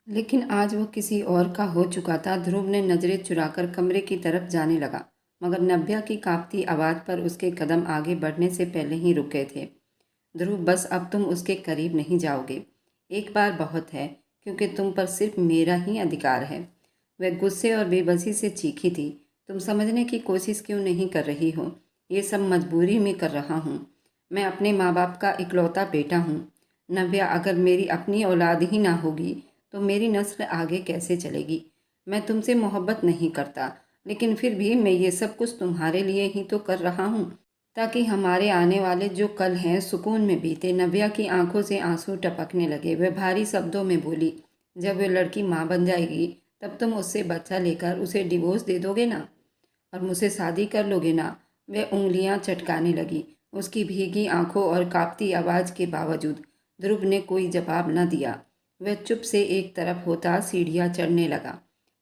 लेकिन आज वो किसी और का हो चुका था। ध्रुव ने नजरें चुराकर कमरे की तरफ जाने लगा, मगर नव्या की कांपती आवाज़ पर उसके कदम आगे बढ़ने से पहले ही रुक गए थे। ध्रुव, बस अब तुम उसके करीब नहीं जाओगे। एक बार बहुत है, क्योंकि तुम पर सिर्फ मेरा ही अधिकार है। वह गुस्से और बेबसी से चीखी थी। तुम समझने की कोशिश क्यों नहीं कर रही हो? ये सब मजबूरी में कर रहा हूँ। मैं अपने माँ बाप का इकलौता बेटा हूँ। नव्या, अगर मेरी अपनी औलाद ही ना होगी तो मेरी नस्ल आगे कैसे चलेगी? मैं तुमसे मोहब्बत नहीं करता, लेकिन फिर भी मैं ये सब कुछ तुम्हारे लिए ही तो कर रहा हूँ, ताकि हमारे आने वाले जो कल हैं सुकून में बीते। नव्या की आंखों से आंसू टपकने लगे। वह भारी शब्दों में बोली, जब वह लड़की माँ बन जाएगी तब तुम उससे बच्चा लेकर उसे डिवोर्स दे दोगे ना, और मुझसे शादी कर लोगे ना? वह उंगलियां चटकाने लगी। उसकी भीगी आंखों और कांपती आवाज़ के बावजूद ध्रुव ने कोई जवाब न दिया। वह चुप से एक तरफ होता सीढ़ियाँ चढ़ने लगा।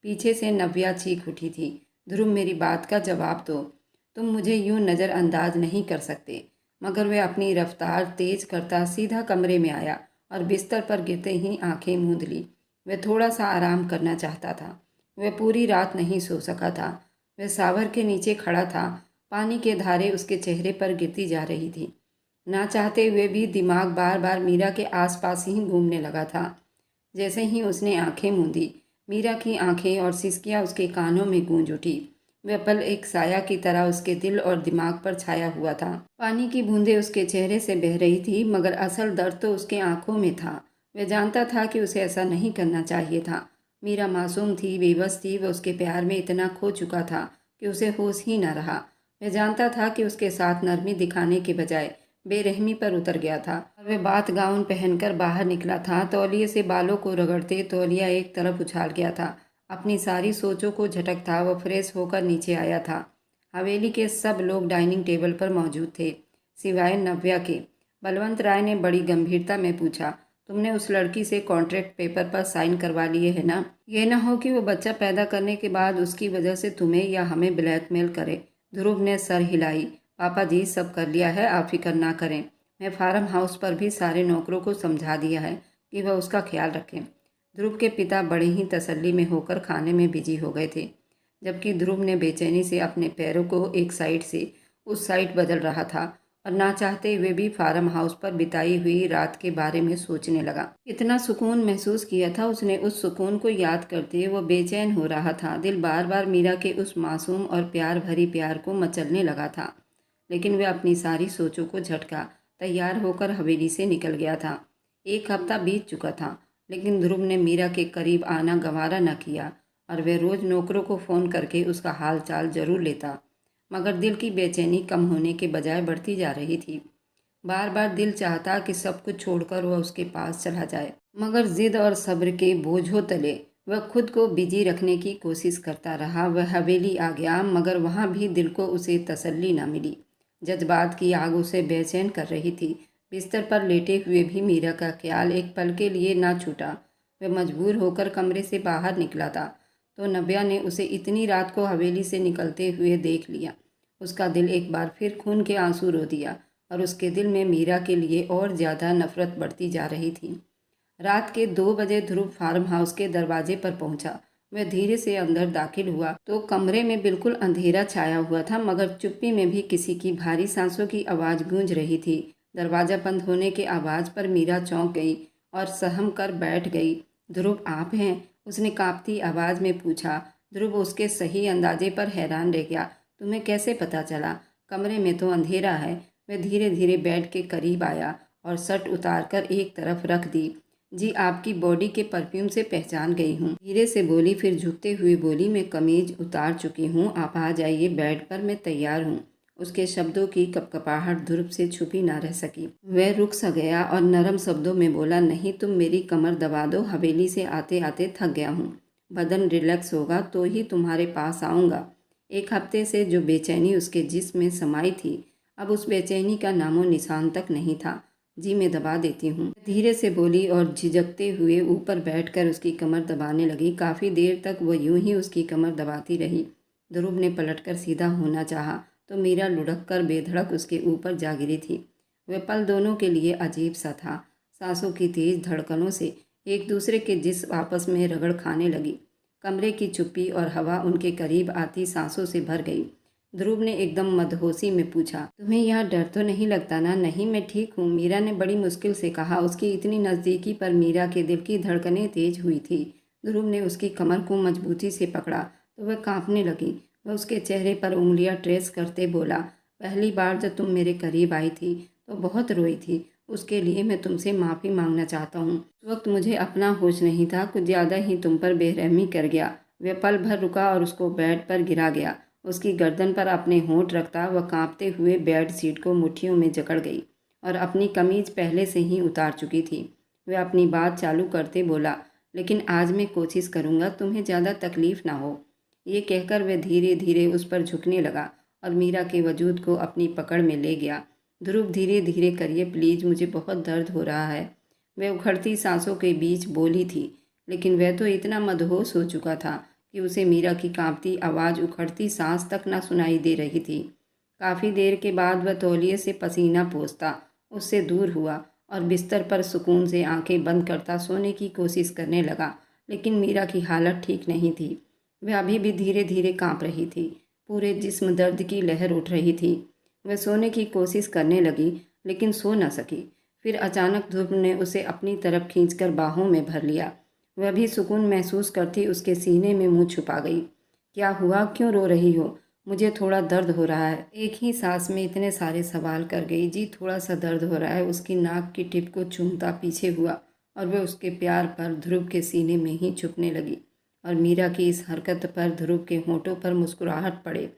पीछे से नव्या चीख उठी थी, ध्रुव, मेरी बात का जवाब दो। तुम मुझे यूं नज़रअंदाज नहीं कर सकते। मगर वह अपनी रफ्तार तेज करता सीधा कमरे में आया और बिस्तर पर गिरते ही आंखें मूंद ली। वह थोड़ा सा आराम करना चाहता था। वह पूरी रात नहीं सो सका था। वह सावर के नीचे खड़ा था। पानी के धारे उसके चेहरे पर गिरती जा रही थी। ना चाहते हुए भी दिमाग बार बार मीरा के आसपास ही घूमने लगा था। जैसे ही उसने आंखें मूंदी, मीरा की आंखें और सिसकियां उसके कानों में गूंज उठी। वह पल एक साया की तरह उसके दिल और दिमाग पर छाया हुआ था। पानी की बूंदें उसके चेहरे से बह रही थी, मगर असल दर्द तो उसके आंखों में था। वह जानता था कि उसे ऐसा नहीं करना चाहिए था। मीरा मासूम थी, बेबस थी। वह उसके प्यार में इतना खो चुका था कि उसे होश ही न रहा। वह जानता था कि उसके साथ नरमी दिखाने के बजाय बेरहमी पर उतर गया था। और वह बात गाउन पहनकर बाहर निकला था। तौलिए से बालों को रगड़ते तौलिया एक तरफ उछाल गया था। अपनी सारी सोचों को झटकता वह फ्रेश होकर नीचे आया था। हवेली के सब लोग डाइनिंग टेबल पर मौजूद थे, सिवाय नव्या के। बलवंत राय ने बड़ी गंभीरता में पूछा, तुमने उस लड़की से कॉन्ट्रैक्ट पेपर पर साइन करवा लिए है ना? ये ना हो कि वो बच्चा पैदा करने के बाद उसकी वजह से तुम्हें या हमें ब्लैकमेल करे। ध्रुव ने सर हिलाई। पापा जी, सब कर लिया है, आप फिक्र ना करें। मैं फार्म हाउस पर भी सारे नौकरों को समझा दिया है कि वह उसका ख्याल रखें। ध्रुव के पिता बड़े ही तसल्ली में होकर खाने में बिजी हो गए थे, जबकि ध्रुव ने बेचैनी से अपने पैरों को एक साइड से उस साइड बदल रहा था और ना चाहते हुए भी फार्म हाउस पर बिताई हुई रात के बारे में सोचने लगा। इतना सुकून महसूस किया था उसने। उस सुकून को याद करते वो बेचैन हो रहा था। दिल बार बार मीरा के उस मासूम और प्यार भरी प्यार को मचलने लगा था। लेकिन वह अपनी सारी सोचों को झटका तैयार होकर हवेली से निकल गया था। एक हफ्ता बीत चुका था, लेकिन ध्रुव ने मीरा के करीब आना गंवारा न किया और वह रोज नौकरों को फ़ोन करके उसका हाल चाल जरूर लेता। मगर दिल की बेचैनी कम होने के बजाय बढ़ती जा रही थी। बार बार दिल चाहता कि सब कुछ छोड़कर वह उसके पास चला जाए, मगर जिद और सब्र के बोझों तले वह खुद को बिजी रखने की कोशिश करता रहा। वह हवेली आ गया, मगर वहाँ भी दिल को उसे तसल्ली न मिली। जज्बात की आग उसे बेचैन कर रही थी। बिस्तर पर लेटे हुए भी मीरा का ख्याल एक पल के लिए ना छूटा। वह मजबूर होकर कमरे से बाहर निकला था तो नव्या ने उसे इतनी रात को हवेली से निकलते हुए देख लिया। उसका दिल एक बार फिर खून के आंसू रो दिया और उसके दिल में मीरा के लिए और ज़्यादा नफरत बढ़ती जा रही थी। रात के 2 बजे ध्रुव फार्म हाउस के दरवाजे पर पहुंचा। वह धीरे से अंदर दाखिल हुआ तो कमरे में बिल्कुल अंधेरा छाया हुआ था, मगर चुप्पी में भी किसी की भारी सांसों की आवाज़ गूंज रही थी। दरवाज़ा बंद होने के आवाज़ पर मीरा चौंक गई और सहम कर बैठ गई। ध्रुव, आप हैं? उसने कांपती आवाज़ में पूछा। ध्रुव उसके सही अंदाजे पर हैरान रह गया। तुम्हें कैसे पता चला? कमरे में तो अंधेरा है। वह धीरे धीरे बेड के करीब आया और शर्ट उतार कर एक तरफ रख दी। जी, आपकी बॉडी के परफ्यूम से पहचान गई हूँ, धीरे से बोली। फिर झुकते हुए बोली, मैं कमीज उतार चुकी हूँ, आप आ जाइए बेड पर, मैं तैयार हूँ। उसके शब्दों की कपकपाहट ध्रुव से छुपी ना रह सकी। वह रुक सा गया और नरम शब्दों में बोला, नहीं, तुम मेरी कमर दबा दो, हवेली से आते आते थक गया हूँ। बदन रिलैक्स होगा तो ही तुम्हारे पास आऊँगा। एक हफ्ते से जो बेचैनी उसके जिस्म में समाई थी, अब उस बेचैनी का नामो निशान तक नहीं था। जी, मैं दबा देती हूँ, धीरे से बोली और झिझकते हुए ऊपर बैठकर उसकी कमर दबाने लगी। काफ़ी देर तक वह यूं ही उसकी कमर दबाती रही। ध्रुव ने पलटकर सीधा होना चाहा तो मीरा लुढ़क कर बेधड़क उसके ऊपर जा गिरी थी। वह पल दोनों के लिए अजीब सा था। सांसों की तेज धड़कनों से एक दूसरे के जिस्म आपस में रगड़ खाने लगी। कमरे की चुप्पी और हवा उनके करीब आती सांसों से भर गई। ध्रुव ने एकदम मदहोशी में पूछा, तुम्हें यहाँ डर तो नहीं लगता ना? नहीं, मैं ठीक हूँ, मीरा ने बड़ी मुश्किल से कहा। उसकी इतनी नज़दीकी पर मीरा के दिल की धड़कनें तेज हुई थी। ध्रुव ने उसकी कमर को मजबूती से पकड़ा तो वह कांपने लगी। वह उसके चेहरे पर उंगलियां ट्रेस करते बोला, पहली बार जब तुम मेरे करीब आई थी तो बहुत रोई थी। उसके लिए मैं तुमसे माफ़ी मांगना चाहता हूँ। उस वक्त मुझे अपना होश नहीं था, कुछ ज़्यादा ही तुम पर बेरहमी कर गया। वह पल भर रुका और उसको बेड पर गिरा गया। उसकी गर्दन पर अपने होंठ रखता वह कांपते हुए बेड सीट को मुट्ठियों में जकड़ गई और अपनी कमीज पहले से ही उतार चुकी थी। वह अपनी बात चालू करते बोला, लेकिन आज मैं कोशिश करूँगा तुम्हें ज़्यादा तकलीफ़ ना हो। ये कहकर वह धीरे धीरे उस पर झुकने लगा और मीरा के वजूद को अपनी पकड़ में ले गया। ध्रुव, धीरे धीरे करिए प्लीज़, मुझे बहुत दर्द हो रहा है। वह उखड़ती सांसों के बीच बोली थी, लेकिन वह तो इतना मदहोश हो चुका था कि उसे मीरा की कांपती आवाज़ उखड़ती सांस तक न सुनाई दे रही थी। काफ़ी देर के बाद वह तौलिए से पसीना पोंछता उससे दूर हुआ और बिस्तर पर सुकून से आंखें बंद करता सोने की कोशिश करने लगा। लेकिन मीरा की हालत ठीक नहीं थी। वह अभी भी धीरे धीरे कांप रही थी। पूरे जिस्म दर्द की लहर उठ रही थी। वह सोने की कोशिश करने लगी लेकिन सो न सकी। फिर अचानक ध्रुव ने उसे अपनी तरफ खींचकर बाहों में भर लिया। वह भी सुकून महसूस करती उसके सीने में मुंह छुपा गई। क्या हुआ, क्यों रो रही हो? मुझे थोड़ा दर्द हो रहा है। एक ही सांस में इतने सारे सवाल कर गई। जी, थोड़ा सा दर्द हो रहा है। उसकी नाक की टिप को चूमता पीछे हुआ और वह उसके प्यार पर ध्रुव के सीने में ही छुपने लगी और मीरा की इस हरकत पर ध्रुव के होंठों पर मुस्कुराहट पड़े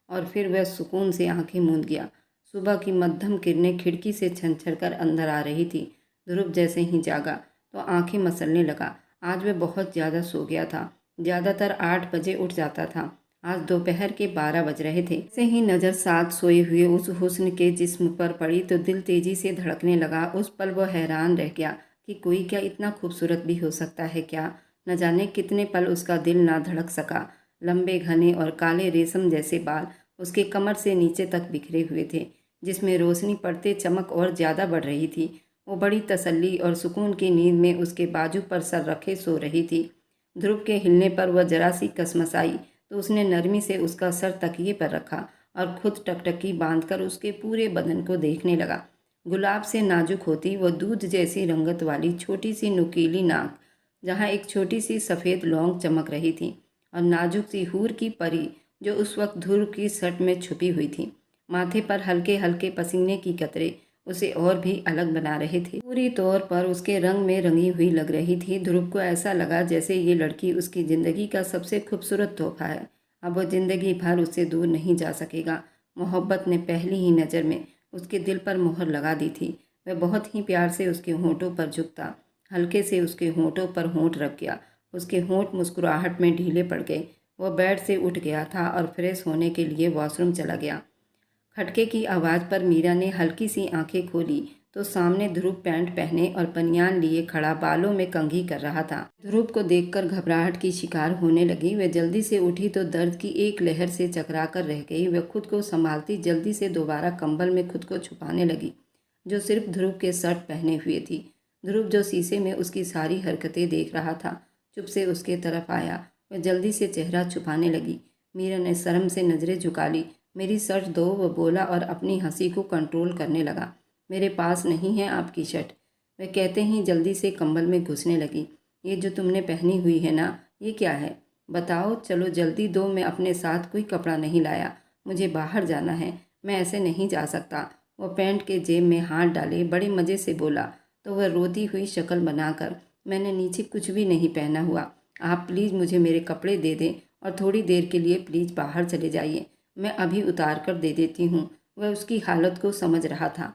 और फिर वह सुकून से आंखें मूंद गया। सुबह की मध्यम किरणें खिड़की से छनछन कर अंदर आ रही थी। ध्रुव जैसे ही जागा तो आंखें मसलने लगा। आज वह बहुत ज़्यादा सो गया था। ज़्यादातर 8 बजे उठ जाता था। आज दोपहर के 12 बज रहे थे। से ही नज़र साथ सोए हुए उस हुस्न के जिस्म पर पड़ी तो दिल तेजी से धड़कने लगा। उस पल वह हैरान रह गया कि कोई क्या इतना खूबसूरत भी हो सकता है क्या? न जाने कितने पल उसका दिल ना धड़क सका। लंबे घने और काले रेशम जैसे बाल उसके कमर से नीचे तक बिखरे हुए थे, जिसमें रोशनी पड़ते चमक और ज़्यादा बढ़ रही थी। वो बड़ी तसल्ली और सुकून की नींद में उसके बाजू पर सर रखे सो रही थी। ध्रुव के हिलने पर वह जरा सी कसमसाई तो उसने नरमी से उसका सर तकिए पर रखा और खुद टकटकी बांधकर उसके पूरे बदन को देखने लगा। गुलाब से नाजुक होती वह दूध जैसी रंगत वाली छोटी सी नुकीली नाक, जहाँ एक छोटी सी सफ़ेद लौंग चमक रही थी, और नाजुक सी हूर की परी जो उस वक्त ध्रुव की शर्ट में छुपी हुई थी। माथे पर हल्के हल्के पसीने की कतरे उसे और भी अलग बना रहे थे। पूरी तौर पर उसके रंग में रंगी हुई लग रही थी। ध्रुव को ऐसा लगा जैसे ये लड़की उसकी ज़िंदगी का सबसे खूबसूरत तोहफा है। अब वह ज़िंदगी भर उससे दूर नहीं जा सकेगा। मोहब्बत ने पहली ही नज़र में उसके दिल पर मोहर लगा दी थी। वह बहुत ही प्यार से उसके होंठों पर झुकता, हल्के से उसके होंठों पर होंठ रख गया। उसके होंठ मुस्कुराहट में ढीले पड़ गए। वह बेड से उठ गया था और फ्रेश होने के लिए वॉशरूम चला गया। खटके की आवाज़ पर मीरा ने हल्की सी आंखें खोली तो सामने ध्रुव पैंट पहने और बनियान लिए खड़ा बालों में कंघी कर रहा था। ध्रुव को देखकर घबराहट की शिकार होने लगी। वह जल्दी से उठी तो दर्द की एक लहर से चकरा कर रह गई। वह खुद को संभालती जल्दी से दोबारा कंबल में खुद को छुपाने लगी, जो सिर्फ ध्रुव के शर्ट पहने हुए थी। ध्रुव, जो शीशे में उसकी सारी हरकतें देख रहा था, चुप से उसके तरफ आया। वह जल्दी से चेहरा छुपाने लगी। मीरा ने शर्म से नज़रें झुका ली। मेरी शर्ट दो, वह बोला और अपनी हंसी को कंट्रोल करने लगा। मेरे पास नहीं है आपकी शर्ट। वह कहते ही जल्दी से कंबल में घुसने लगी। ये जो तुमने पहनी हुई है ना, ये क्या है? बताओ, चलो जल्दी दो। मैं अपने साथ कोई कपड़ा नहीं लाया, मुझे बाहर जाना है, मैं ऐसे नहीं जा सकता। वह पैंट के जेब में हाथ डाले बड़े मज़े से बोला तो वह रोती हुई शक्ल बनाकर, मैंने नीचे कुछ भी नहीं पहना हुआ, आप प्लीज़ मुझे मेरे कपड़े दे दें और थोड़ी देर के लिए प्लीज़ बाहर चले जाइए, मैं अभी उतार कर दे देती हूँ। वह उसकी हालत को समझ रहा था।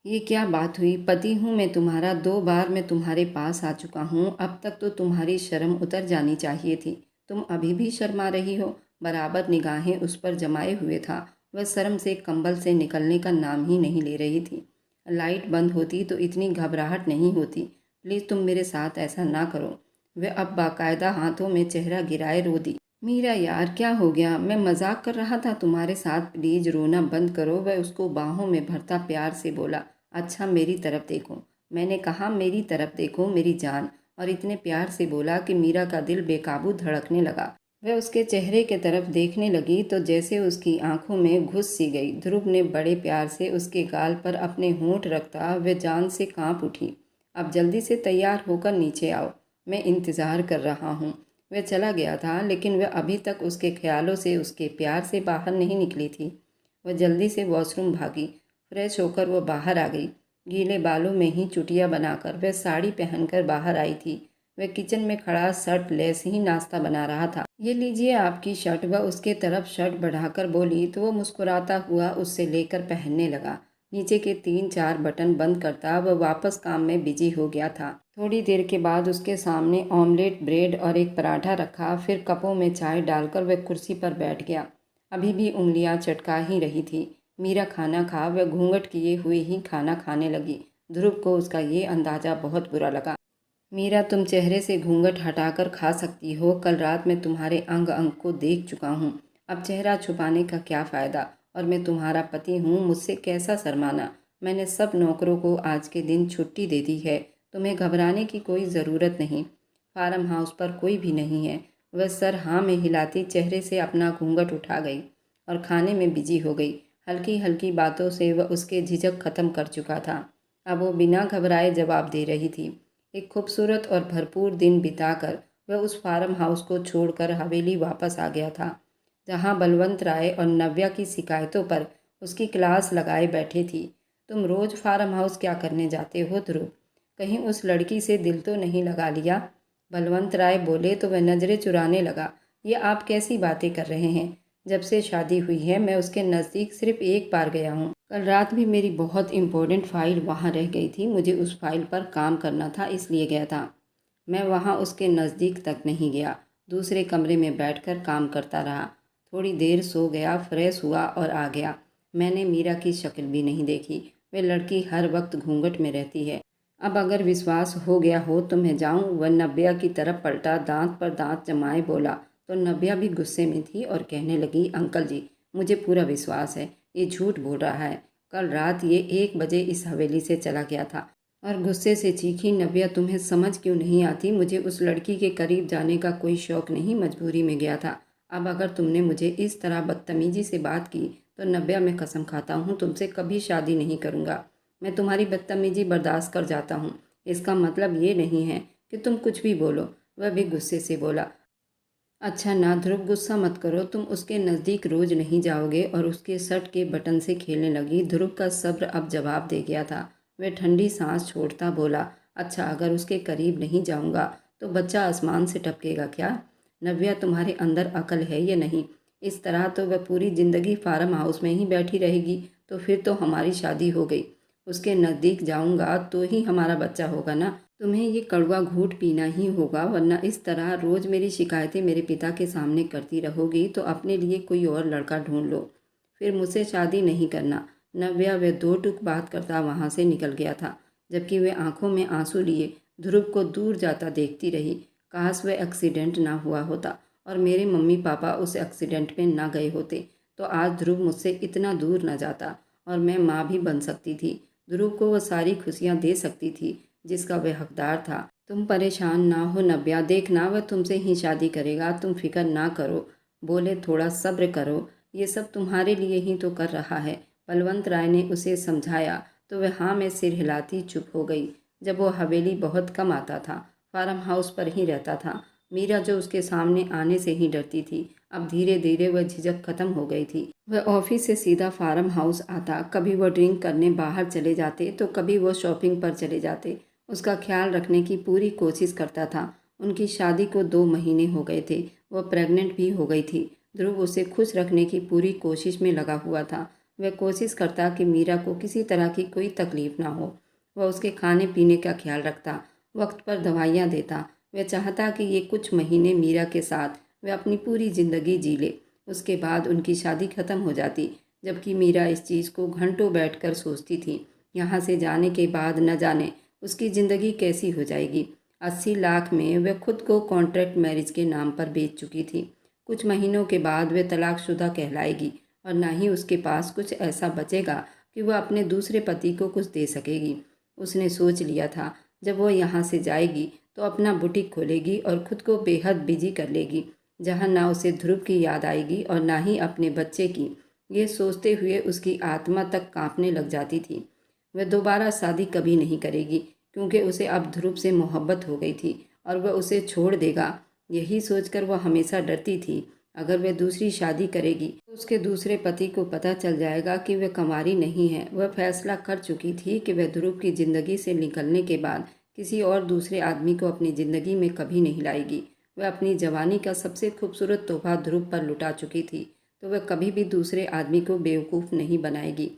ये क्या बात हुई? पति हूँ मैं तुम्हारा, 2 बार मैं तुम्हारे पास आ चुका हूँ। अब तक तो तुम्हारी शर्म उतर जानी चाहिए थी। तुम अभी भी शर्मा रही हो? बराबर निगाहें उस पर जमाए हुए था। वह शर्म से कंबल से निकलने का नाम ही नहीं ले रही थी। लाइट बंद होती तो इतनी घबराहट नहीं होती। प्लीज़ तुम मेरे साथ ऐसा ना करो। वह अब बाकायदा हाथों में चेहरा गिराए रो दी। मीरा यार, क्या हो गया? मैं मजाक कर रहा था तुम्हारे साथ, प्लीज रोना बंद करो। वह उसको बाहों में भरता प्यार से बोला। अच्छा मेरी तरफ देखो, मैंने कहा मेरी तरफ देखो मेरी जान। और इतने प्यार से बोला कि मीरा का दिल बेकाबू धड़कने लगा। वह उसके चेहरे की तरफ देखने लगी तो जैसे उसकी आंखों में घुस सी गई। ध्रुव ने बड़े प्यार से उसके गाल पर अपने होंठ रखता वह जान से कांप उठी। अब जल्दी से तैयार होकर नीचे आओ, मैं इंतज़ार कर रहा हूँ। वह चला गया था लेकिन वह अभी तक उसके ख्यालों से, उसके प्यार से बाहर नहीं निकली थी। वह जल्दी से वॉशरूम भागी। फ्रेश होकर वह बाहर आ गई। गीले बालों में ही चुटिया बनाकर वह साड़ी पहनकर बाहर आई थी। वह किचन में खड़ा शर्ट लेस ही नाश्ता बना रहा था। ये लीजिए आपकी शर्ट। वह उसके तरफ शर्ट बढ़ाकर बोली तो वह मुस्कुराता हुआ उससे लेकर पहनने लगा। नीचे के 3-4 बटन बंद करता वह वापस काम में बिजी हो गया था। थोड़ी देर के बाद उसके सामने ऑमलेट, ब्रेड और एक पराठा रखा। फिर कपों में चाय डालकर वह कुर्सी पर बैठ गया। अभी भी उंगलियां चटका ही रही थी। मीरा खाना खा वह घूंघट किए हुए ही खाना खाने लगी। ध्रुव को उसका ये अंदाज़ा बहुत बुरा लगा। मीरा, तुम चेहरे से घूंघट हटाकर खा सकती हो। कल रात मैं तुम्हारे अंग अंग को देख चुका हूँ। अब चेहरा छुपाने का क्या फ़ायदा। और मैं तुम्हारा पति हूँ, मुझसे कैसा शर्माना। मैंने सब नौकरों को आज के दिन छुट्टी दे दी है। तुम्हें घबराने की कोई ज़रूरत नहीं। फार्म हाउस पर कोई भी नहीं है। वह सर हाँ में हिलाती चेहरे से अपना घूंघट उठा गई और खाने में बिजी हो गई। हल्की हल्की बातों से वह उसके झिझक ख़त्म कर चुका था। अब वो बिना घबराए जवाब दे रही थी। एक खूबसूरत और भरपूर दिन बिताकर वह उस फार्म हाउस को छोड़कर हवेली वापस आ गया था, जहां बलवंत राय और नव्या की शिकायतों पर उसकी क्लास लगाए बैठे थी। तुम रोज़ फार्म हाउस क्या करने जाते हो ध्रुव? कहीं उस लड़की से दिल तो नहीं लगा लिया? बलवंत राय बोले तो वह नज़रें चुराने लगा। ये आप कैसी बातें कर रहे हैं? जब से शादी हुई है मैं उसके नज़दीक सिर्फ एक बार गया हूँ। कल रात भी मेरी बहुत इम्पोर्टेंट फ़ाइल वहाँ रह गई थी। मुझे उस फाइल पर काम करना था, इसलिए गया था। मैं वहाँ उसके नज़दीक तक नहीं गया। दूसरे कमरे में बैठकर काम करता रहा। थोड़ी देर सो गया, फ्रेश हुआ और आ गया। मैंने मीरा की शक्ल भी नहीं देखी। वह लड़की हर वक्त घूंघट में रहती है। अब अगर विश्वास हो गया हो तो मैं जाऊं। वह नव्या की तरफ पलटा, दांत पर दांत जमाए बोला। तो नव्या भी गुस्से में थी और कहने लगी, अंकल जी, मुझे पूरा विश्वास है ये झूठ बोल रहा है। कल रात ये 1 बजे इस हवेली से चला गया था। और गुस्से से चीखी, नव्या तुम्हें समझ क्यों नहीं आती? मुझे उस लड़की के करीब जाने का कोई शौक नहीं, मजबूरी में गया था। अब अगर तुमने मुझे इस तरह बदतमीजी से बात की तो नव्या, मैं कसम खाता हूँ तुमसे कभी शादी नहीं करूँगा। मैं तुम्हारी बदतमीजी बर्दाश्त कर जाता हूँ। इसका मतलब ये नहीं है कि तुम कुछ भी बोलो। वह भी गुस्से से बोला। अच्छा ना ध्रुव, गुस्सा मत करो। तुम उसके नज़दीक रोज नहीं जाओगे। और उसके शर्ट के बटन से खेलने लगी। ध्रुव का सब्र अब जवाब दे गया था। वह ठंडी सांस छोड़ता बोला, अच्छा अगर उसके करीब नहीं जाऊंगा तो बच्चा आसमान से टपकेगा क्या? नव्या, तुम्हारे अंदर अकल है या नहीं? इस तरह तो वह पूरी ज़िंदगी फार्म हाउस में ही बैठी रहेगी। तो फिर तो हमारी शादी हो गई। उसके नज़दीक जाऊंगा तो ही हमारा बच्चा होगा ना। तुम्हें ये कड़वा घूंट पीना ही होगा, वरना इस तरह रोज़ मेरी शिकायतें मेरे पिता के सामने करती रहोगी तो अपने लिए कोई और लड़का ढूंढ लो। फिर मुझसे शादी नहीं करना। नव्या वह 2 टूक बात करता वहाँ से निकल गया था, जबकि वह आंखों में आंसू लिए ध्रुव को दूर जाता देखती रही। काश वह एक्सीडेंट ना हुआ होता और मेरे मम्मी पापा उस एक्सीडेंट में ना गए होते तो आज ध्रुव मुझसे इतना दूर न जाता और मैं माँ भी बन सकती थी। ध्रुव को वह सारी खुशियाँ दे सकती थी जिसका वह हकदार था। तुम परेशान ना हो नव्या, देखना वह तुमसे ही शादी करेगा। तुम फिक्र ना करो। बोले, थोड़ा सब्र करो, ये सब तुम्हारे लिए ही तो कर रहा है। बलवंत राय ने उसे समझाया तो वह हाँ में सिर हिलाती चुप हो गई। जब वो हवेली बहुत कम आता था, फार्म हाउस पर ही रहता था। मीरा जो उसके सामने आने से ही डरती थी, अब धीरे धीरे वह झिझक खत्म हो गई थी। वह ऑफिस से सीधा फार्म हाउस आता। कभी वह ड्रिंक करने बाहर चले जाते तो कभी वह शॉपिंग पर चले जाते। उसका ख्याल रखने की पूरी कोशिश करता था। उनकी शादी को 2 महीने हो गए थे। वह प्रेग्नेंट भी हो गई थी। ध्रुव उसे खुश रखने की पूरी कोशिश में लगा हुआ था। वह कोशिश करता कि मीरा को किसी तरह की कोई तकलीफ ना हो। वह उसके खाने पीने का ख्याल रखता, वक्त पर दवाइयाँ देता। वह चाहता कि ये कुछ महीने मीरा के साथ वह अपनी पूरी ज़िंदगी जी ले। उसके बाद उनकी शादी खत्म हो जाती। जबकि मीरा इस चीज़ को घंटों बैठकर सोचती थी, यहाँ से जाने के बाद न जाने उसकी ज़िंदगी कैसी हो जाएगी। 80 लाख में वह खुद को कॉन्ट्रैक्ट मैरिज के नाम पर बेच चुकी थी। कुछ महीनों के बाद वह तलाकशुदा कहलाएगी और ना ही उसके पास कुछ ऐसा बचेगा कि वह अपने दूसरे पति को कुछ दे सकेगी। उसने सोच लिया था, जब वह यहाँ से जाएगी तो अपना बुटीक खोलेगी और खुद को बेहद बिजी कर लेगी, जहाँ ना उसे ध्रुव की याद आएगी और ना ही अपने बच्चे की। ये सोचते हुए उसकी आत्मा तक कांपने लग जाती थी। वह दोबारा शादी कभी नहीं करेगी, क्योंकि उसे अब ध्रुव से मोहब्बत हो गई थी और वह उसे छोड़ देगा। यही सोचकर वह हमेशा डरती थी, अगर वह दूसरी शादी करेगी तो उसके दूसरे पति को पता चल जाएगा कि वह कंवारी नहीं है। वह फैसला कर चुकी थी कि वह ध्रुव की ज़िंदगी से निकलने के बाद किसी और दूसरे आदमी को अपनी ज़िंदगी में कभी नहीं लाएगी। वह अपनी जवानी का सबसे खूबसूरत तोहफा ध्रुव पर लुटा चुकी थी, तो वह कभी भी दूसरे आदमी को बेवकूफ़ नहीं बनाएगी।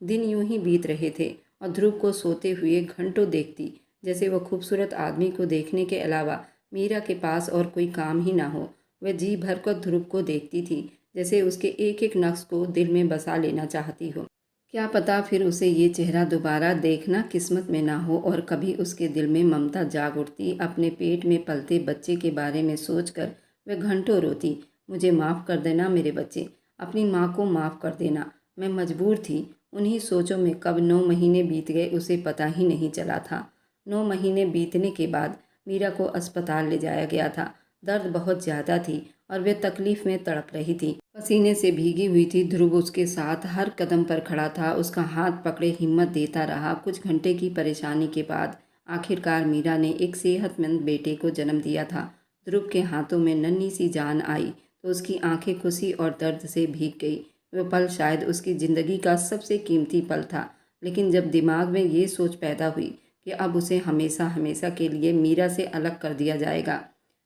दिन यूं ही बीत रहे थे और ध्रुव को सोते हुए घंटों देखती, जैसे वह खूबसूरत आदमी को देखने के अलावा मीरा के पास और कोई काम ही ना हो। वह जी भर कर ध्रुव को देखती थी, जैसे उसके एक एक नक्श को दिल में बसा लेना चाहती हो। क्या पता फिर उसे ये चेहरा दोबारा देखना किस्मत में ना हो और कभी उसके दिल में ममता जाग उठती। अपने पेट में पलते बच्चे के बारे में सोचकर वह घंटों रोती, मुझे माफ़ कर देना मेरे बच्चे, अपनी माँ को माफ़ कर देना, मैं मजबूर थी। उन्हीं सोचों में कब 9 महीने बीत गए उसे पता ही नहीं चला था। 9 महीने बीतने के बाद मीरा को अस्पताल ले जाया गया था। दर्द बहुत ज़्यादा थी और वे तकलीफ़ में तड़प रही थी। पसीने से भीगी हुई थी। ध्रुव उसके साथ हर कदम पर खड़ा था, उसका हाथ पकड़े हिम्मत देता रहा। कुछ घंटे की परेशानी के बाद आखिरकार मीरा ने एक सेहतमंद बेटे को जन्म दिया था। ध्रुव के हाथों में नन्ही सी जान आई तो उसकी आंखें खुशी और दर्द से भीग गई। वह पल शायद उसकी ज़िंदगी का सबसे कीमती पल था। लेकिन जब दिमाग में ये सोच पैदा हुई कि अब उसे हमेशा हमेशा के लिए मीरा से अलग कर दिया जाएगा,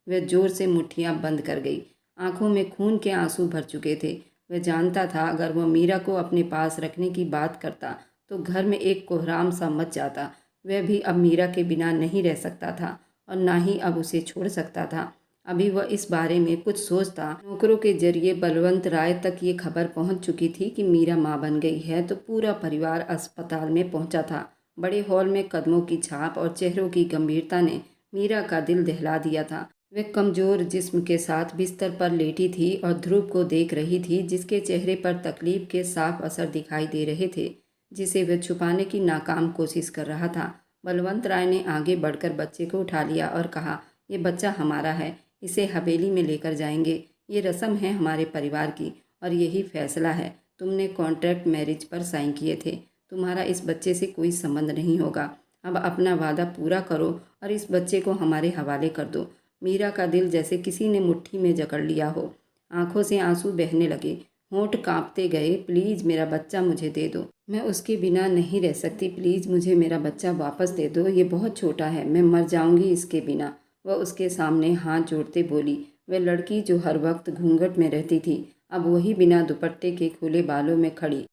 वह जोर से मुट्ठियां बंद कर गई। आंखों में खून के आंसू भर चुके थे। वह जानता था अगर वह मीरा को अपने पास रखने की बात करता तो घर में एक कोहराम सा मच जाता। वह भी अब मीरा के बिना नहीं रह सकता था और ना ही अब उसे छोड़ सकता था। अभी वह इस बारे में कुछ सोचता, नौकरों के जरिए बलवंत राय तक ये खबर पहुंच चुकी थी कि मीरा मां बन गई है, तो पूरा परिवार अस्पताल में पहुंचा था। बड़े हॉल में कदमों की छाप और चेहरों की गंभीरता ने मीरा का दिल दहला दिया था। वह कमज़ोर जिस्म के साथ बिस्तर पर लेटी थी और ध्रुव को देख रही थी, जिसके चेहरे पर तकलीफ के साफ असर दिखाई दे रहे थे, जिसे वह छुपाने की नाकाम कोशिश कर रहा था। बलवंत राय ने आगे बढ़कर बच्चे को उठा लिया और कहा, ये बच्चा हमारा है, इसे हवेली में लेकर जाएंगे। ये रस्म है हमारे परिवार की और यही फैसला है। तुमने कॉन्ट्रैक्ट मैरिज पर साइन किए थे, तुम्हारा इस बच्चे से कोई संबंध नहीं होगा। अब अपना वादा पूरा करो और इस बच्चे को हमारे हवाले कर दो। मीरा का दिल जैसे किसी ने मुट्ठी में जकड़ लिया हो। आंखों से आंसू बहने लगे, होंठ कांपते गए। प्लीज़ मेरा बच्चा मुझे दे दो, मैं उसके बिना नहीं रह सकती। प्लीज़ मुझे मेरा बच्चा वापस दे दो, ये बहुत छोटा है, मैं मर जाऊंगी इसके बिना। वह उसके सामने हाथ जोड़ते बोली। वह लड़की जो हर वक्त घूंघट में रहती थी, अब वही बिना दुपट्टे के खुले बालों में खड़ी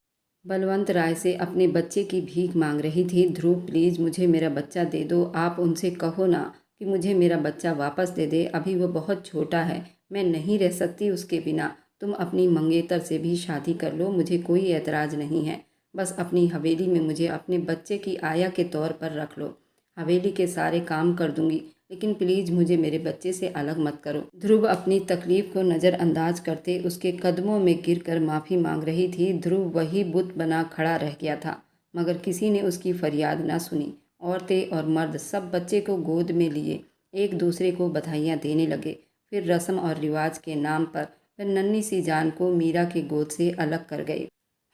बलवंत राय से अपने बच्चे की भीख मांग रही थी। ध्रुव प्लीज़ मुझे मेरा बच्चा दे दो, आप उनसे कहो ना कि मुझे मेरा बच्चा वापस दे दे। अभी वो बहुत छोटा है, मैं नहीं रह सकती उसके बिना। तुम अपनी मंगेतर से भी शादी कर लो, मुझे कोई एतराज़ नहीं है। बस अपनी हवेली में मुझे अपने बच्चे की आया के तौर पर रख लो। हवेली के सारे काम कर दूंगी, लेकिन प्लीज़ मुझे मेरे बच्चे से अलग मत करो। ध्रुव अपनी तकलीफ को नज़रअंदाज करते उसके कदमों में गिरकर माफ़ी मांग रही थी। ध्रुव वही बुत बना खड़ा रह गया था, मगर किसी ने उसकी फरियाद न सुनी। औरतें और मर्द सब बच्चे को गोद में लिए एक दूसरे को बधाइयाँ देने लगे। फिर रस्म और रिवाज के नाम पर वह नन्ही सी जान को मीरा के गोद से अलग कर गए,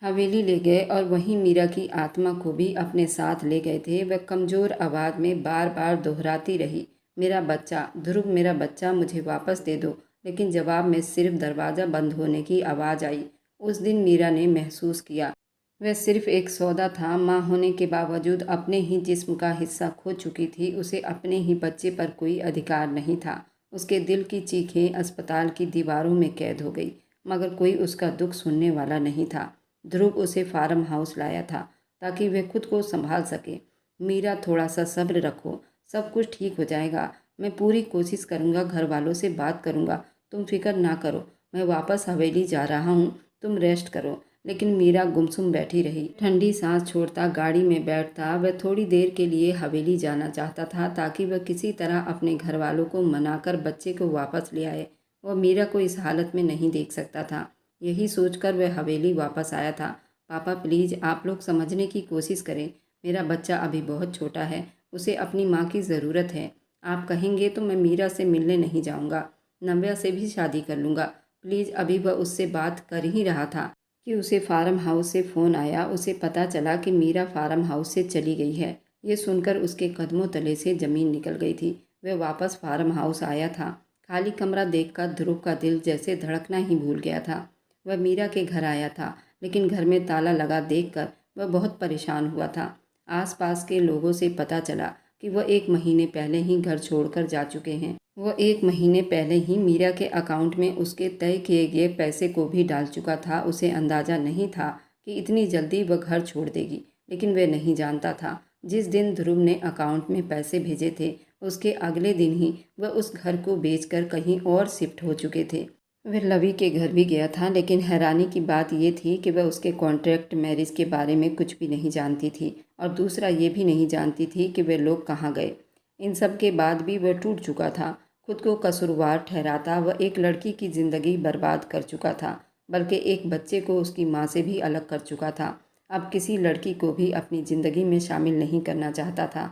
हवेली ले गए और वहीं मीरा की आत्मा को भी अपने साथ ले गए थे। वह कमज़ोर आवाज़ में बार बार दोहराती रही, मेरा बच्चा ध्रुव, मेरा बच्चा मुझे वापस दे दो। लेकिन जवाब में सिर्फ दरवाज़ा बंद होने की आवाज़ आई। उस दिन मीरा ने महसूस किया वह सिर्फ एक सौदा था। माँ होने के बावजूद अपने ही जिस्म का हिस्सा खो चुकी थी। उसे अपने ही बच्चे पर कोई अधिकार नहीं था। उसके दिल की चीखें अस्पताल की दीवारों में कैद हो गई, मगर कोई उसका दुख सुनने वाला नहीं था। ध्रुव उसे फार्म हाउस लाया था ताकि वह खुद को संभाल सके। मीरा, थोड़ा सा सब्र रखो, सब कुछ ठीक हो जाएगा। मैं पूरी कोशिश करूँगा, घर वालों से बात करूँगा, तुम फिक्र ना करो। मैं वापस हवेली जा रहा हूँ, तुम रेस्ट करो। लेकिन मीरा गुमसुम बैठी रही, ठंडी सांस छोड़ता गाड़ी में बैठता। वह थोड़ी देर के लिए हवेली जाना चाहता था ताकि वह किसी तरह अपने घर वालों को मनाकर बच्चे को वापस ले आए। वह मीरा को इस हालत में नहीं देख सकता था। यही सोचकर वह हवेली वापस आया था। पापा प्लीज़ आप लोग समझने की कोशिश करें, मेरा बच्चा अभी बहुत छोटा है, उसे अपनी माँ की ज़रूरत है। आप कहेंगे तो मैं मीरा से मिलने नहीं जाऊंगा, नव्या से भी शादी कर लूँगा। प्लीज़। अभी वह उससे बात कर ही रहा था कि उसे फार्म हाउस से फ़ोन आया। उसे पता चला कि मीरा फार्म हाउस से चली गई है। ये सुनकर उसके कदमों तले से ज़मीन निकल गई थी। वह वापस फार्म हाउस आया था। खाली कमरा देखकर ध्रुव का दिल जैसे धड़कना ही भूल गया था। वह मीरा के घर आया था, लेकिन घर में ताला लगा देखकर वह बहुत परेशान हुआ था। आसपास के लोगों से पता चला कि वह 1 महीने पहले ही घर छोड़कर जा चुके हैं। वह 1 महीने पहले ही मीरा के अकाउंट में उसके तय किए गए पैसे को भी डाल चुका था। उसे अंदाज़ा नहीं था कि इतनी जल्दी वह घर छोड़ देगी, लेकिन वह नहीं जानता था जिस दिन ध्रुव ने अकाउंट में पैसे भेजे थे, उसके अगले दिन ही वह उस घर को बेचकर कहीं और शिफ्ट हो चुके थे। वह लवी के घर भी गया था, लेकिन हैरानी की बात यह थी कि वह उसके कॉन्ट्रैक्ट मैरिज के बारे में कुछ भी नहीं जानती थी, और दूसरा ये भी नहीं जानती थी कि वे लोग कहाँ गए। इन सब के बाद भी वह टूट चुका था। खुद को कसूरवार ठहराता वह एक लड़की की ज़िंदगी बर्बाद कर चुका था, बल्कि एक बच्चे को उसकी माँ से भी अलग कर चुका था। अब किसी लड़की को भी अपनी ज़िंदगी में शामिल नहीं करना चाहता था।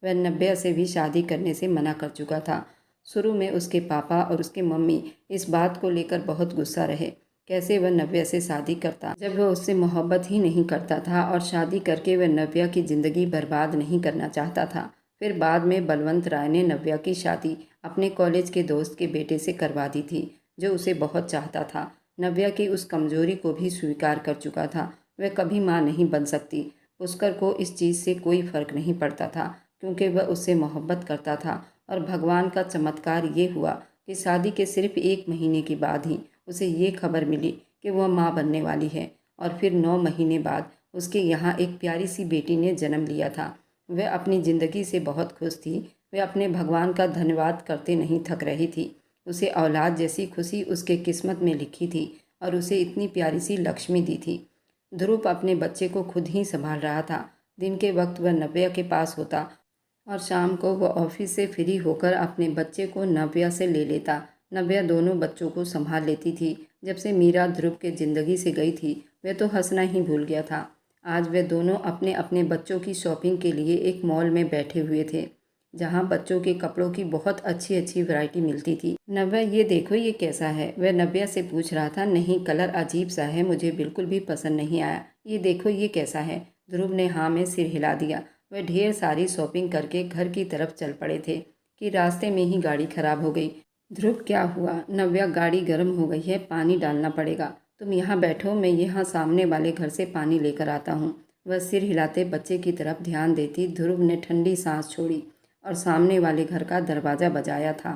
वह नव्या से भी शादी करने से मना कर चुका था। शुरू में उसके पापा और उसके मम्मी इस बात को लेकर बहुत गुस्सा रहे। कैसे वह नव्या से शादी करता जब वह उससे मोहब्बत ही नहीं करता था, और शादी करके वह नव्या की ज़िंदगी बर्बाद नहीं करना चाहता था। फिर बाद में बलवंत राय ने नव्या की शादी अपने कॉलेज के दोस्त के बेटे से करवा दी थी, जो उसे बहुत चाहता था। नव्या की उस कमजोरी को भी स्वीकार कर चुका था। वह कभी माँ नहीं बन सकती। पुष्कर को इस चीज़ से कोई फर्क नहीं पड़ता था, क्योंकि वह उससे मोहब्बत करता था। और भगवान का चमत्कार ये हुआ कि शादी के सिर्फ 1 महीने के बाद ही उसे ये खबर मिली कि वह माँ बनने वाली है। और फिर 9 महीने बाद उसके यहाँ एक प्यारी सी बेटी ने जन्म लिया था। वह अपनी ज़िंदगी से बहुत खुश थी। वह अपने भगवान का धन्यवाद करते नहीं थक रही थी। उसे औलाद जैसी खुशी उसके किस्मत में लिखी थी, और उसे इतनी प्यारी सी लक्ष्मी दी थी। ध्रुव अपने बच्चे को खुद ही संभाल रहा था। दिन के वक्त वह नव्या के पास होता, और शाम को वह ऑफिस से फ्री होकर अपने बच्चे को नव्या से ले लेता। नव्या दोनों बच्चों को संभाल लेती थी। जब से मीरा ध्रुव के ज़िंदगी से गई थी, वह तो हंसना ही भूल गया था। आज वे दोनों अपने अपने बच्चों की शॉपिंग के लिए एक मॉल में बैठे हुए थे, जहां बच्चों के कपड़ों की बहुत अच्छी अच्छी वैरायटी मिलती थी। नव्या, ये देखो ये कैसा है, वह नव्या से पूछ रहा था। नहीं, कलर अजीब सा है, मुझे बिल्कुल भी पसंद नहीं आया। ये देखो ये कैसा है। ध्रुव ने हाँ में सिर हिला दिया। वह ढेर सारी शॉपिंग करके घर की तरफ चल पड़े थे कि रास्ते में ही गाड़ी खराब हो गई। ध्रुव, क्या हुआ? नव्या, गाड़ी गर्म हो गई है, पानी डालना पड़ेगा। तुम यहाँ बैठो, मैं यहाँ सामने वाले घर से पानी लेकर आता हूँ। वह सिर हिलाते बच्चे की तरफ ध्यान देती। ध्रुव ने ठंडी सांस छोड़ी और सामने वाले घर का दरवाज़ा बजाया था।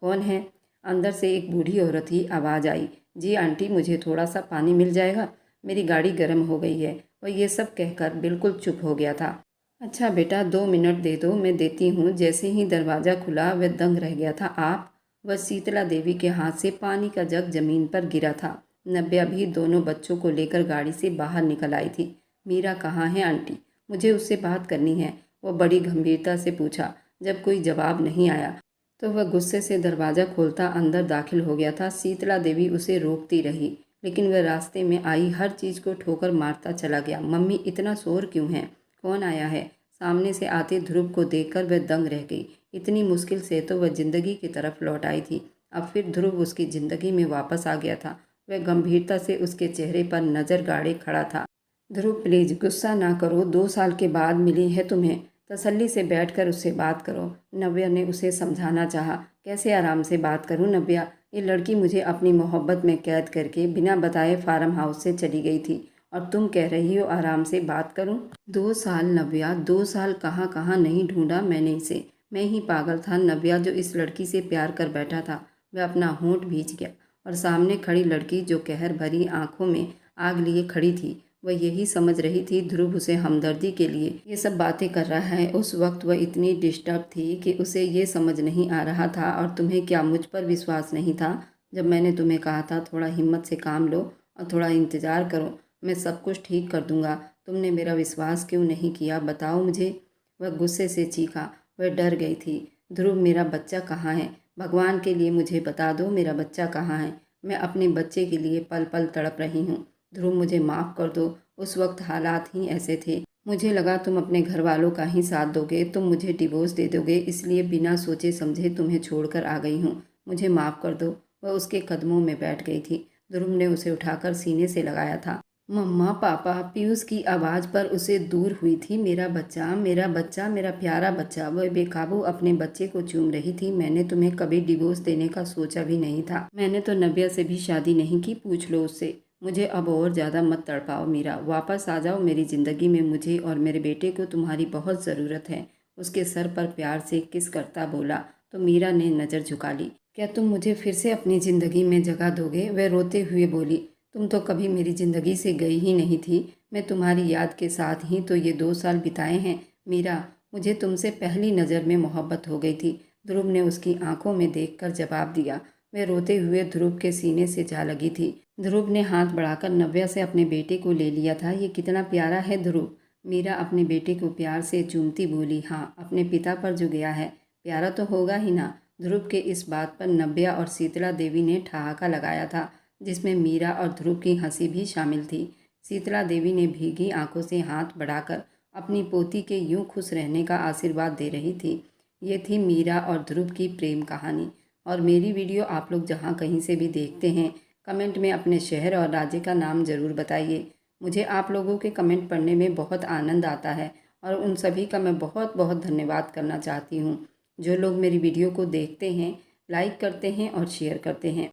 कौन है? अंदर से एक बूढ़ी औरत की आवाज़ आई। जी आंटी, मुझे थोड़ा सा पानी मिल जाएगा? मेरी गाड़ी गर्म हो गई है। वह ये सब कहकर बिल्कुल चुप हो गया था। अच्छा बेटा, 2 मिनट दे दो, मैं देती हूँ। जैसे ही दरवाज़ा खुला वह दंग रह गया था। आप? वह शीतला देवी के हाथ से पानी का जग जमीन पर गिरा था। नव्या भी दोनों बच्चों को लेकर गाड़ी से बाहर निकल आई थी। मीरा कहाँ है आंटी? मुझे उससे बात करनी है, वह बड़ी गंभीरता से पूछा। जब कोई जवाब नहीं आया तो वह गुस्से से दरवाज़ा खोलता अंदर दाखिल हो गया था। शीतला देवी उसे रोकती रही, लेकिन वह रास्ते में आई हर चीज़ को ठोकर मारता चला गया। मम्मी, इतना शोर क्यों है? कौन आया है? सामने से आते ध्रुव को देखकर वह दंग रह गई। इतनी मुश्किल से तो वह जिंदगी की तरफ लौट आई थी। अब फिर ध्रुव उसकी जिंदगी में वापस आ गया था। वह गंभीरता से उसके चेहरे पर नज़र गाड़े खड़ा था। ध्रुव, प्लीज़ गुस्सा ना करो, 2 साल के बाद मिली है तुम्हें, तसल्ली से बैठकर उससे बात करो। नव्या ने उसे समझाना चाहा। कैसे आराम से बात करूं नव्या? ये लड़की मुझे अपनी मोहब्बत में कैद करके बिना बताए फार्म हाउस से चली गई थी, और तुम कह रही हो आराम से बात करूं? 2 साल नव्या, 2 साल कहाँ कहाँ नहीं ढूंढा मैंने इसे। मैं ही पागल था नव्या, जो इस लड़की से प्यार कर बैठा था। वह अपना होंठ भींच गया, और सामने खड़ी लड़की जो कहर भरी आंखों में आग लिए खड़ी थी, वह यही समझ रही थी ध्रुव उसे हमदर्दी के लिए ये सब बातें कर रहा है। उस वक्त वह इतनी डिस्टर्ब थी कि उसे ये समझ नहीं आ रहा था। और तुम्हें क्या मुझ पर विश्वास नहीं था? जब मैंने तुम्हें कहा था थोड़ा हिम्मत से काम लो और थोड़ा इंतज़ार करो, मैं सब कुछ ठीक कर दूंगा, तुमने मेरा विश्वास क्यों नहीं किया? बताओ मुझे। वह गुस्से से चीखा। वह डर गई थी। ध्रुव, मेरा बच्चा कहाँ है? भगवान के लिए मुझे बता दो, मेरा बच्चा कहाँ है? मैं अपने बच्चे के लिए पल पल तड़प रही हूँ। ध्रुव, मुझे माफ़ कर दो, उस वक्त हालात ही ऐसे थे। मुझे लगा तुम अपने घर वालों का ही साथ दोगे, तुम मुझे डिवोर्स दे दोगे, इसलिए बिना सोचे समझे तुम्हें छोड़कर आ गई हूँ। मुझे माफ़ कर दो। वह उसके कदमों में बैठ गई थी। ध्रुव ने उसे उठाकर सीने से लगाया था। मम्मा पापा, पीयूष की आवाज़ पर उसे दूर हुई थी। मेरा बच्चा, मेरा बच्चा, मेरा प्यारा बच्चा। वह बेकाबू अपने बच्चे को चूम रही थी। मैंने तुम्हें कभी डिवोर्स देने का सोचा भी नहीं था। मैंने तो नव्या से भी शादी नहीं की, पूछ लो उससे। मुझे अब और ज़्यादा मत तड़पाओ मीरा, वापस आ जाओ मेरी ज़िंदगी में। मुझे और मेरे बेटे को तुम्हारी बहुत ज़रूरत है। उसके सर पर प्यार से किस करता बोला तो मीरा ने नज़र झुका ली। क्या तुम मुझे फिर से अपनी ज़िंदगी में जगह दोगे? वह रोते हुए बोली। तुम तो कभी मेरी ज़िंदगी से गई ही नहीं थी। मैं तुम्हारी याद के साथ ही तो ये 2 साल बिताए हैं मीरा। मुझे तुमसे पहली नज़र में मोहब्बत हो गई थी। ध्रुव ने उसकी आंखों में देखकर जवाब दिया। वह रोते हुए ध्रुव के सीने से जा लगी थी। ध्रुव ने हाथ बढ़ाकर नव्या से अपने बेटे को ले लिया था। ये कितना प्यारा है ध्रुव। मीरा अपने बेटे को प्यार से चूमती बोली। हाँ, अपने पिता पर जो गया है प्यारा तो होगा ही ना। ध्रुव के इस बात पर नव्या और शीतला देवी ने ठहाका लगाया था, जिसमें मीरा और ध्रुव की हंसी भी शामिल थी। शीतला देवी ने भीगी आंखों से हाथ बढ़ाकर अपनी पोती के यूं खुश रहने का आशीर्वाद दे रही थी। ये थी मीरा और ध्रुव की प्रेम कहानी। और मेरी वीडियो आप लोग जहाँ कहीं से भी देखते हैं, कमेंट में अपने शहर और राज्य का नाम ज़रूर बताइए। मुझे आप लोगों के कमेंट पढ़ने में बहुत आनंद आता है और उन सभी का मैं बहुत बहुत धन्यवाद करना चाहती हूँ। जो लोग मेरी वीडियो को देखते हैं, लाइक करते हैं और शेयर करते हैं।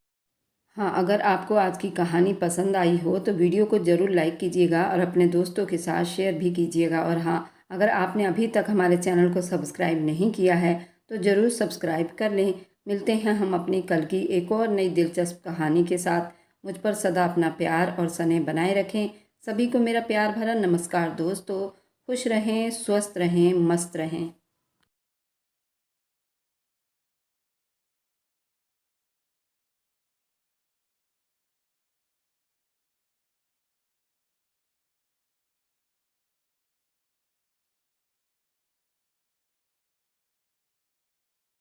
हाँ, अगर आपको आज की कहानी पसंद आई हो तो वीडियो को ज़रूर लाइक कीजिएगा और अपने दोस्तों के साथ शेयर भी कीजिएगा। और हाँ, अगर आपने अभी तक हमारे चैनल को सब्सक्राइब नहीं किया है तो ज़रूर सब्सक्राइब कर लें। मिलते हैं हम अपनी कल की एक और नई दिलचस्प कहानी के साथ। मुझ पर सदा अपना प्यार और स्नेह बनाए रखें। सभी को मेरा प्यार भरा नमस्कार दोस्तों। खुश रहें, स्वस्थ रहें, मस्त रहें।